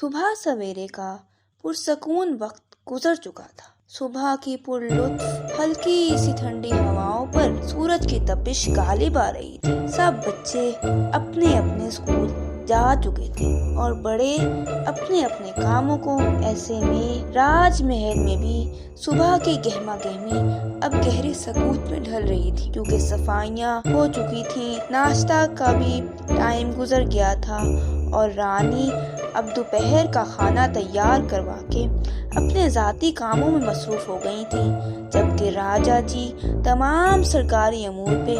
सुबह सवेरे का पुरसकून वक्त गुजर चुका था। सुबह की पुरलुत्फ हल्की सी ठंडी हवाओं पर सूरज की तपिश गालिब आ रही थी। सब बच्चे अपने अपने स्कूल जा चुके थे और बड़े अपने अपने कामों को। ऐसे में राजमहल में भी सुबह की गहमा गहमी अब गहरी सकूत में ढल रही थी, क्योंकि सफाइयाँ हो चुकी थीं, नाश्ता का भी टाइम गुजर गया था और रानी अब दोपहर का खाना तैयार करवा के अपने जाती कामों में मसरूफ हो गई थी, जबकि राजा जी तमाम सरकारी अमूर पे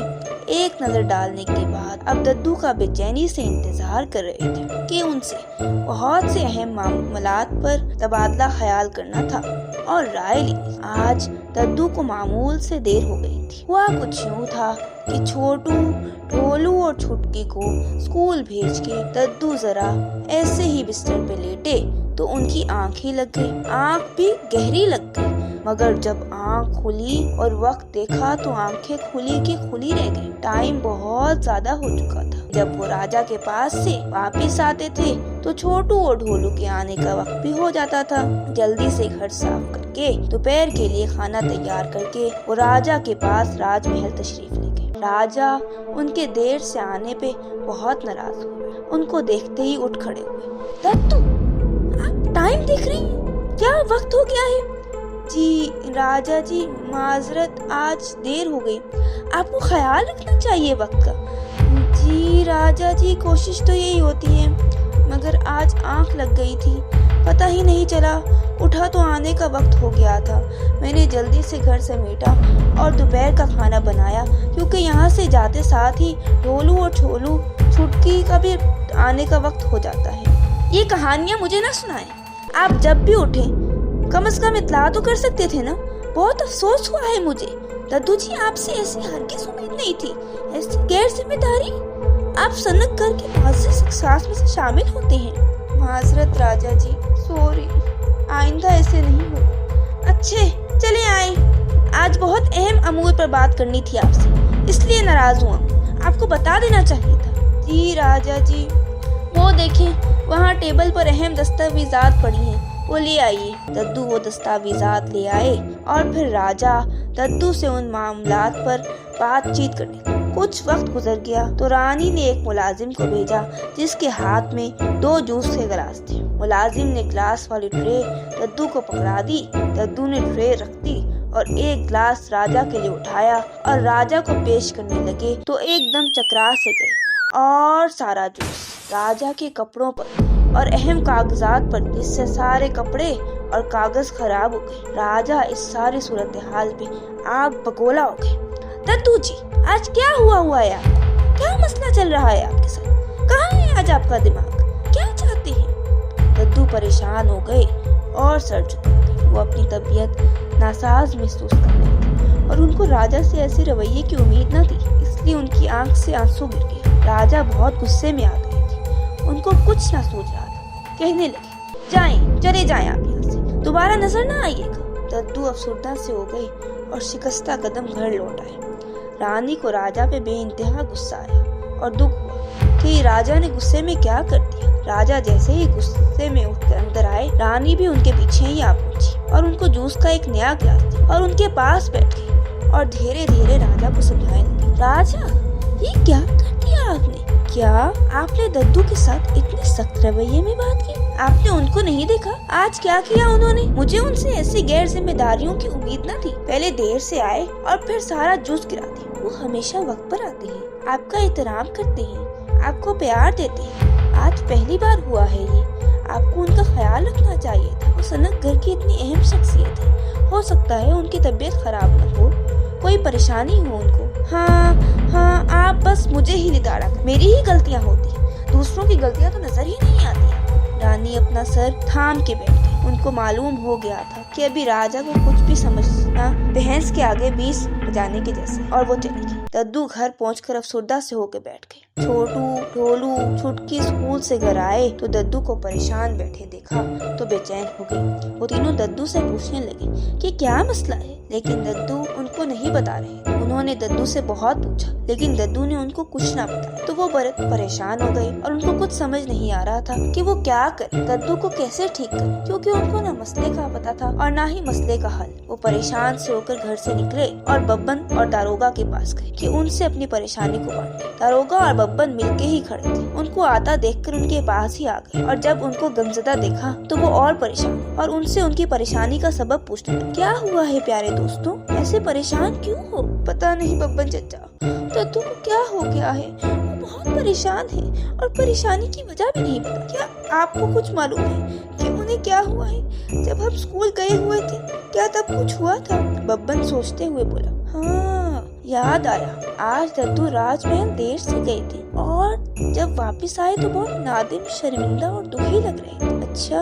एक नजर डालने के बाद अब दद्दू का बेचैनी से इंतजार कर रहे थे कि उनसे बहुत से अहम मामलात पर तबादला ख्याल करना था और राय ली। आज दद्दू को मामूल से देर हो गई थी। हुआ कुछ यूँ था कि छोटू, ढोलू और छुटकी को स्कूल भेज के दद्दू जरा ऐसे ही बिस्तर पे लेटे तो उनकी आंखें लग गई। आंख भी गहरी लग गई, मगर जब आंख खुली और वक्त देखा तो आंखें खुली की खुली रह गई। टाइम बहुत ज्यादा हो चुका था। जब वो राजा के पास से वापस आते थे तो छोटू और ढोलू के आने का वक्त भी हो जाता था। जल्दी से घर साफ करके दोपहर के लिए खाना तैयार करके वो राजा के पास राजमहल तशरीफ ले गए। राजा उनके देर से आने पे बहुत नाराज हुए। उनको देखते ही उठ खड़े हुए। दद्दू, आप टाइम देख रही हैं? क्या वक्त हो गया है? जी राजा जी, माजरत, आज देर हो गई। आपको ख्याल रखना चाहिए वक्त का। जी राजा जी, कोशिश तो यही होती है, मगर आज आंख लग गई थी, पता ही नहीं चला। उठा तो आने का वक्त हो गया था। मैंने जल्दी से घर समेटा और दोपहर का खाना बनाया, क्योंकि यहाँ से जाते साथ ही ढोलू और छोलू, छुटकी का भी आने का वक्त हो जाता है। ये कहानियाँ मुझे ना सुनाएं। आप जब भी उठे कम से कम इत्तला तो कर सकते थे ना। बहुत अफसोस हुआ है मुझे। दद्दू जी, आपसे ऐसी हरगिज़ उम्मीद नहीं थी। ऐसी गैर जिम्मेदारी। आप सनक कर के मुअज़्ज़ज़ सास में से शामिल होते हैं। माजरत राजा जी, सॉरी, आइंदा ऐसे नहीं होगा। अच्छे चले आए। आज बहुत अहम अमूर पर बात करनी थी आपसे, इसलिए नाराज हुआ। आपको बता देना चाहिए था। जी राजा जी, वो देखें, वहाँ टेबल पर अहम दस्तावेजात पड़ी हैं, वो ले आइए। दद्दू वो दस्तावेजात ले आए और फिर राजा दद्दू से उन मामलात पर बातचीत करने लगे। कुछ वक्त गुजर गया तो रानी ने एक मुलाजिम को भेजा जिसके हाथ में 2 जूस के गिलास थे। मुलाजिम ने गिलास वाली ट्रे दद्दू को पकड़ा दी। दद्दू ने ट्रे रख दी और एक गिलास राजा के लिए उठाया और राजा को पेश करने लगे तो एकदम चकरा से गए और सारा जूस राजा के कपड़ों पर और अहम कागजात पर, जिससे सारे कपड़े और कागज खराब हो गए। राजा इस सारी सूरत हाल पे आग बगोला हो गए। दद्दू जी, आज क्या हुआ है आपको? क्या मसला चल रहा है आपके साथ? कहाँ है आज आपका दिमाग? क्या चाहते हैं? दद्दू परेशान हो गए और सर झुका गए। वो अपनी तबीयत नासाज महसूस कर रहे थे और उनको राजा से ऐसे रवैये की उम्मीद न थी, इसलिए उनकी आंख से आंसू गिर गए। राजा बहुत गुस्से में आ गए थे। उनको कुछ न सूझ रहा था। कहने लगे, जाएं, चले जाएं आप यहाँ से, दोबारा नजर न आइएगा। दद्दू अफसरदा से हो गए और शिकस्ता कदम घर लौट आए। रानी को राजा पे बेइंतहा गुस्सा आया और दुख हुआ कि राजा ने गुस्से में क्या कर दिया। राजा जैसे ही गुस्से में उठकर अंदर आए, रानी भी उनके पीछे ही आ पहुंची और उनको जूस का एक नया गिलास दिया और उनके पास बैठ गई और धीरे धीरे राजा को समझाने लगी। राजा, ये क्या कर दिया आपने? क्या आपने दद्दू के साथ इतने सख्त रवैये में बात की? आपने उनको नहीं देखा आज क्या किया उन्होंने? मुझे उनसे ऐसी गैर जिम्मेदारियों की उम्मीद न थी। पहले देर से आए और फिर सारा जूस गिरा दिया। वो हमेशा वक्त पर आते हैं, आपका एहतराम करते हैं, आपको प्यार देते हैं। आज पहली बार हुआ है ये। आपको उनका ख्याल रखना चाहिए था। वो सनक घर की इतनी अहम शख्सियत है। हो सकता है उनकी तबीयत खराब न हो, कोई परेशानी हो उनको। हाँ, आप बस मुझे ही निताड़ा कर, मेरी ही गलतियाँ होती, दूसरों की गलतियाँ तो नजर ही नहीं आती। रानी अपना सर थाम के बैठ गई। उनको मालूम हो गया था कि अभी राजा को कुछ भी समझना बहस के आगे 20 जाने के जैसे, और वो चली गई। दद्दू घर पहुंचकर अफसरदा से होकर बैठ गई। छोटू, ढोलू, छुटकी स्कूल से घर आए तो दद्दू को परेशान बैठे देखा तो बेचैन हो गई। वो तीनों दद्दू से पूछने लगे कि क्या मसला है, लेकिन दद्दू उनको नहीं बता रहे। उन्होंने दद्दू से बहुत पूछा, लेकिन दद्दू ने उनको कुछ ना बताया। तो वो परेशान हो गए और उनको कुछ समझ नहीं आ रहा था कि वो क्या करे, दद्दू को कैसे ठीक करे, क्योंकि उनको ना मसले का पता था और ना ही मसले का हल। वो परेशान से होकर घर से निकले और बब्बन और दारोगा के पास गए कि उनसे अपनी परेशानी को बांटे। दारोगा और बब्बन मिलके ही खड़े थे। उनको आता देखकर उनके पास ही आ गए और जब उनको गमज़दा देखा तो वो और परेशान और उनसे उनकी परेशानी का सबब पूछने लगे। क्या हुआ है प्यारे दोस्तों, ऐसे परेशान क्यों हो? पता नहीं बब्बन चचा, दद्दू को क्या हो गया है, वो बहुत परेशान है और परेशानी की वजह भी नहीं पता। क्या आपको कुछ मालूम है कि उन्हें क्या हुआ है? जब हम स्कूल गए हुए थे क्या तब कुछ हुआ था? बब्बन सोचते हुए बोला, हाँ याद आया, आज दद्दू राजमहल देर से गए थे और जब वापस आए तो बहुत नादिम, शर्मिंदा और दुखी लग रहे थे। अच्छा,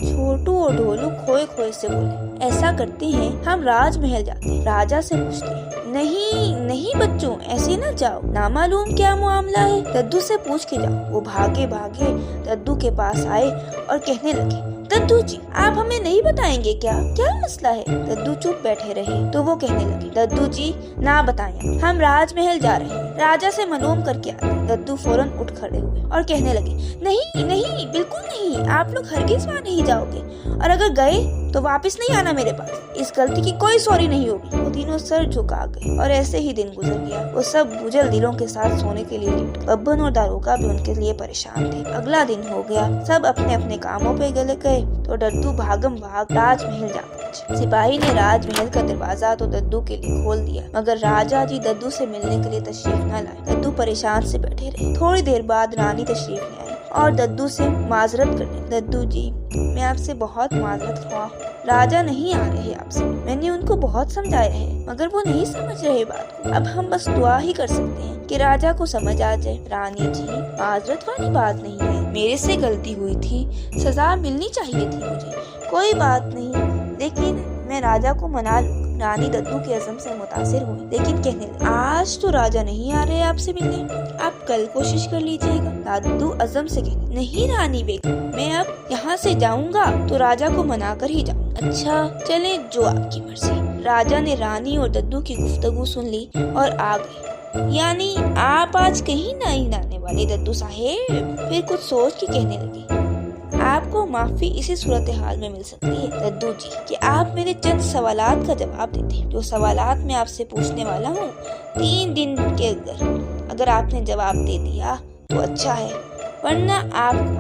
छोटू और ढोलू खोए खोए से बोले, ऐसा करते हैं हम राजमहल जाते हैं, राजा से पूछते हैं। नहीं नहीं बच्चों, ऐसे न जाओ, ना मालूम क्या मामला है, दद्दू से पूछ के जाओ। वो भागे भागे दद्दू के पास आए और कहने लगे, दद्दू जी आप हमें नहीं बताएंगे क्या, क्या मसला है? दद्दू चुप बैठे रहे तो वो कहने लगे, दद्दू जी ना बताएं, हम राजमहल जा रहे हैं, राजा से मालूम करके आते। दद्दू फौरन उठ खड़े हुए और कहने लगे, नहीं नहीं बिल्कुल नहीं, आप लोग हरगिज़ वहाँ नहीं जाओगे, और अगर गए तो वापस नहीं आना मेरे पास, इस गलती की कोई सॉरी नहीं होगी। वो तीनों सर झुका गए और ऐसे ही दिन गुजर गया। वो सब बुझल दिलों के साथ सोने के लिए लेट। बब्बन और दारोगा भी उनके लिए परेशान थे। अगला दिन हो गया, सब अपने अपने कामों पे गले गए तो दद्दू भागम भाग राजमहल जा पहुंचे। सिपाही ने राजमहल का दरवाजा तो दद्दू के लिए खोल दिया, मगर राजा जी दद्दू से मिलने के लिए तशरीफ न लाए। दद्दू परेशान से बैठे रहे। थोड़ी देर बाद रानी तशरीफ ले आई और दद्दू से माजरत करने, दद्दू जी मैं आपसे बहुत माजरत ख्वाह हूँ, राजा नहीं आ रहे आपसे, मैंने उनको बहुत समझाया है मगर वो नहीं समझ रहे बात को। अब हम बस दुआ ही कर सकते हैं कि राजा को समझ आ जाए। रानी जी माजरत वाली बात नहीं है, मेरे से गलती हुई थी, सजा मिलनी चाहिए थी मुझे, कोई बात नहीं, लेकिन मैं राजा को मना लूंगा। रानी दद्दू के अज़म से मुतासिर हुई, लेकिन कहने लगी, आज तो राजा नहीं आ रहे आपसे मिलने, आप कल कोशिश कर लीजिएगा। दद्दू अज़म से कहने, नहीं रानी बेगम, मैं अब यहाँ से जाऊँगा तो राजा को मना कर ही जाऊँ। अच्छा चले, जो आपकी मर्जी। राजा ने रानी और दद्दू की गुफ्तगू सुन ली और आ गए। यानी आप आज कहीं नहीं आने वाले दद्दू साहेब? फिर कुछ सोच के कहने लगी, आपको माफी इसी सूरत हाल में मिल सकती है दद्दू जी कि आप मेरे चंद सवालात का जवाब देते। जो सवालात मैं आपसे पूछने वाला हूँ 3 दिन के अगर आपने जवाब दे दिया तो अच्छा है, वरना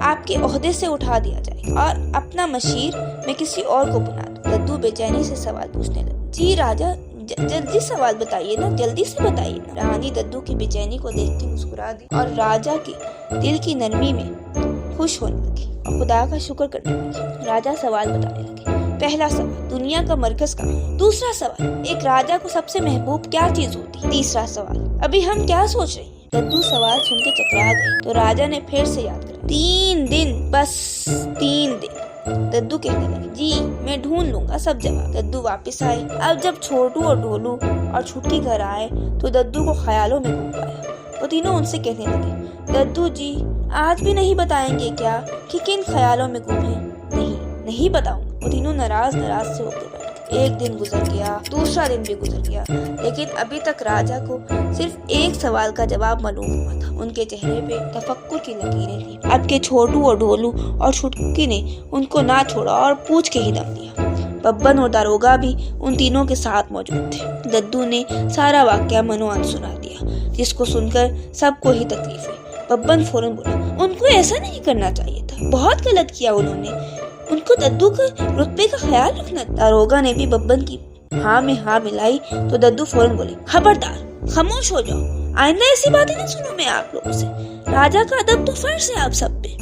आपके ओहदे से उठा दिया जाएगा और अपना मशीर मैं किसी और को बुला दूँ। दद्दू बेचैनी से सवाल पूछने लगे। जी राजा, जल्दी सवाल बताइए ना, जल्दी से बताइए ना। रानी दद्दू की बेचैनी को देख के मुस्कुरा दी और राजा के दिल की नरमी में खुश होने लगी और खुदा का शुक्र करने लगी। राजा सवाल बताने लगे। पहला सवाल, दुनिया का मरकज कहाँ है? दूसरा सवाल, एक राजा को सबसे महबूब क्या चीज होती है? तीसरा सवाल, अभी हम क्या सोच रहे हैं? दद्दू सवाल सुन के चकरा गई तो राजा ने फिर से याद करा, 3 दिन, बस 3 दिन। दद्दू कहने लगे, जी मैं ढूंढ लूंगा सब जवाब। दद्दू वापस आए। अब जब छोटू और ढोलू और छुटकी घर आए तो दद्दू को ख्यालों में घूम पाया। वो तीनों उनसे कहने लगे, दद्दू जी आज भी नहीं बताएंगे क्या कि किन ख्यालों में गुम है? नहीं बताऊंगा। वो तीनों नाराज से होकर बैठ गए। एक दिन गुजर गया, दूसरा दिन भी गुजर गया, लेकिन अभी तक राजा को सिर्फ एक सवाल का जवाब मालूम हुआ था। उनके चेहरे पे तफक्कुर की लकीरें थी। अब के छोटू और ढोलू और छुटकी ने उनको ना छोड़ा और पूछ के ही दम लिया। बब्बन और दारोगा भी उन तीनों के साथ मौजूद थे। दद्दू ने सारा वाकया मनोअन सुना दिया, जिसको सुनकर सबको ही तकलीफ हुई। बब्बन फौरन बोला, उनको ऐसा नहीं करना चाहिए था, बहुत गलत किया उन्होंने, उनको दद्दू के रुतबे का ख्याल रखना। दारोगा ने भी बब्बन की हाँ में हाँ मिलाई तो दद्दू फौरन बोले, खबरदार, खामोश हो जाओ, आइंदा ऐसी बातें नहीं सुनो मैं आप लोगों से, राजा का अदब तो फर्ज है आप सब पे।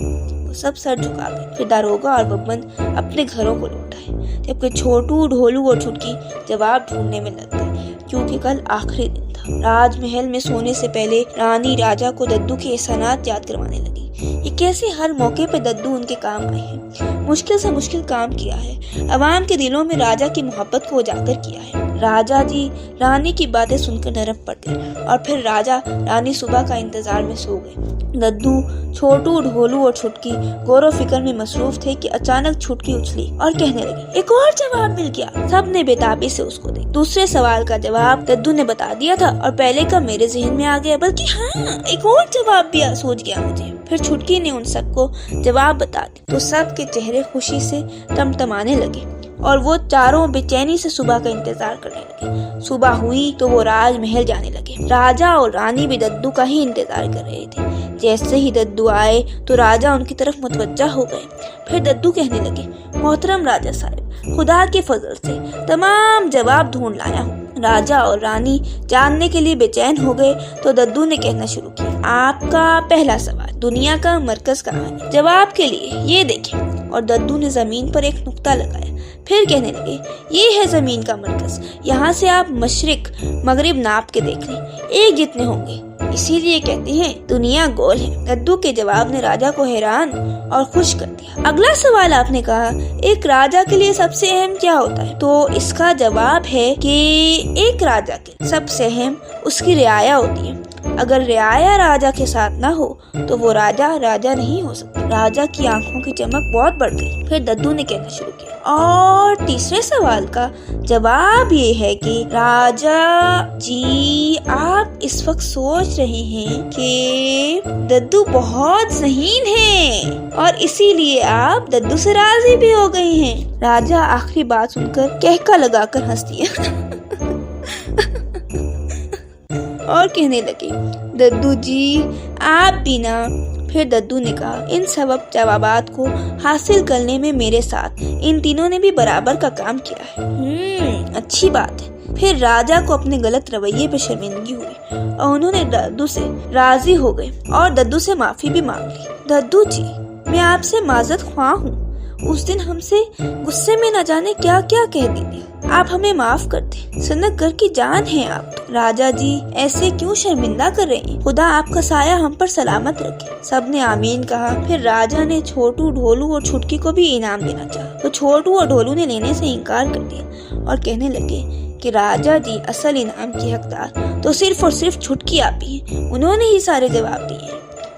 वो सब सर झुका गए। फिर दारोगा और बब्बन अपने घरों को लौट आए, जबकि छोटू, ढोलू और छुटकी जवाब ढूंढने में लग गए, क्योंकि कल आखिरी दिन था। राजमहल में सोने से पहले रानी राजा को दद्दू के एहसानात याद करवाने लगी। ये कैसे हर मौके पे दद्दू उनके काम आए हैं, मुश्किल से मुश्किल काम किया है, अवाम के दिलों में राजा की मोहब्बत को उजागर किया है। राजा जी रानी की बातें सुनकर नरम पड़ गए और फिर राजा रानी सुबह का इंतजार में सो गए। दद्दू, छोटू, ढोलू और छुटकी गौर फिक्र में मसरूफ थे कि अचानक छुटकी उछली और कहने लगी, एक और जवाब मिल गया। सबने बेताबी से उसको देखा। दूसरे सवाल का जवाब दद्दू ने बता दिया था और पहले का मेरे जहन में आ गया, बल्कि हाँ, एक और जवाब भी सूझ गया मुझे। फिर छुटकी ने उन सबको जवाब बता दिया तो सबके चेहरे खुशी से टमटमाने लगे और वो चारों बेचैनी से सुबह का इंतजार करने लगे। सुबह हुई तो वो राजमहल जाने लगे। राजा और रानी भी दद्दू का ही इंतजार कर रहे थे। जैसे ही दद्दू आए तो राजा उनकी तरफ मुतवज्जा हो गए। फिर दद्दू कहने लगे, मोहतरम राजा साहब, खुदा के फजल से तमाम जवाब ढूंढ लाया हूँ। राजा और रानी जानने के लिए बेचैन हो गए तो दद्दू ने कहना शुरू किया, आपका पहला सवाल, दुनिया का मरकज कहाँ है? जवाब के लिए ये देखें। और दद्दू ने जमीन पर एक नुक्ता लगाया। फिर कहने लगे, ये है जमीन का मरकज। यहाँ से आप मशरिक मगरिब नाप के देख लें, एक जितने होंगे, इसीलिए कहते हैं दुनिया गोल है। दद्दू के जवाब ने राजा को हैरान और खुश कर दिया। अगला सवाल आपने कहा, एक राजा के लिए सबसे अहम क्या होता है? तो इसका जवाब है कि एक राजा के सबसे अहम उसकी रियाया होती है। अगर रियाया राजा के साथ ना हो तो वो राजा राजा नहीं हो सकता। राजा की आंखों की चमक बहुत बढ़ गई। फिर दद्दू ने कहना शुरू किया, और तीसरे सवाल का जवाब ये है कि राजा जी, आप इस वक्त सोच रहे हैं कि दद्दू बहुत ज़हीन है और इसीलिए आप दद्दू से राजी भी हो गए हैं। राजा आखिरी बात सुनकर कहका लगाकर हंस दिया और कहने लगे, दद्दू जी आप भी ना। फिर दद्दू ने कहा, इन सब जवाबात को हासिल करने में मेरे साथ इन तीनों ने भी बराबर का काम किया है। अच्छी बात है। फिर राजा को अपने गलत रवैये पे शर्मिंदगी हुई और उन्होंने दद्दू से राजी हो गए और दद्दू से माफी भी मांग ली। दद्दू जी, मैं आपसे माजरत ख्वाह हूँ। उस दिन हमसे गुस्से में न जाने क्या क्या कह दिया। आप हमें माफ कर दें। सनकगर की जान है आप। राजा जी ऐसे क्यों शर्मिंदा कर रहे हैं? खुदा आपका साया हम पर सलामत रखे। सबने आमीन कहा। फिर राजा ने छोटू, ढोलू और छुटकी को भी इनाम देना चाहा तो छोटू और ढोलू ने लेने से इनकार कर दिया और कहने लगे कि राजा जी, असल इनाम की हकदार तो सिर्फ और सिर्फ छुटकी आप ही हैं। उन्होंने ही सारे जवाब दिए हैं।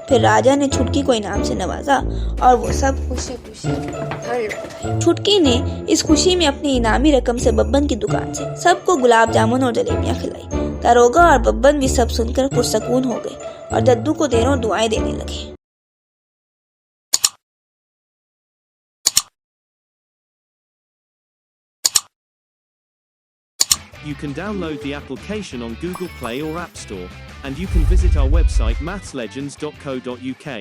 फिर राजा ने छुटकी को इनाम से नवाजा और वो सब खुशी खुशी घर लौट। छुटकी ने इस खुशी में अपनी इनामी रकम से बब्बन की दुकान से सबको गुलाब जामुन और जलेबियां खिलाई। दारोगा और बब्बन भी सब सुनकर पुरसकून हो गए और दद्दू को देरों दुआएं देने लगे। You can download the application on Google Play or App Store, and you can visit our website mathslegends.co.uk.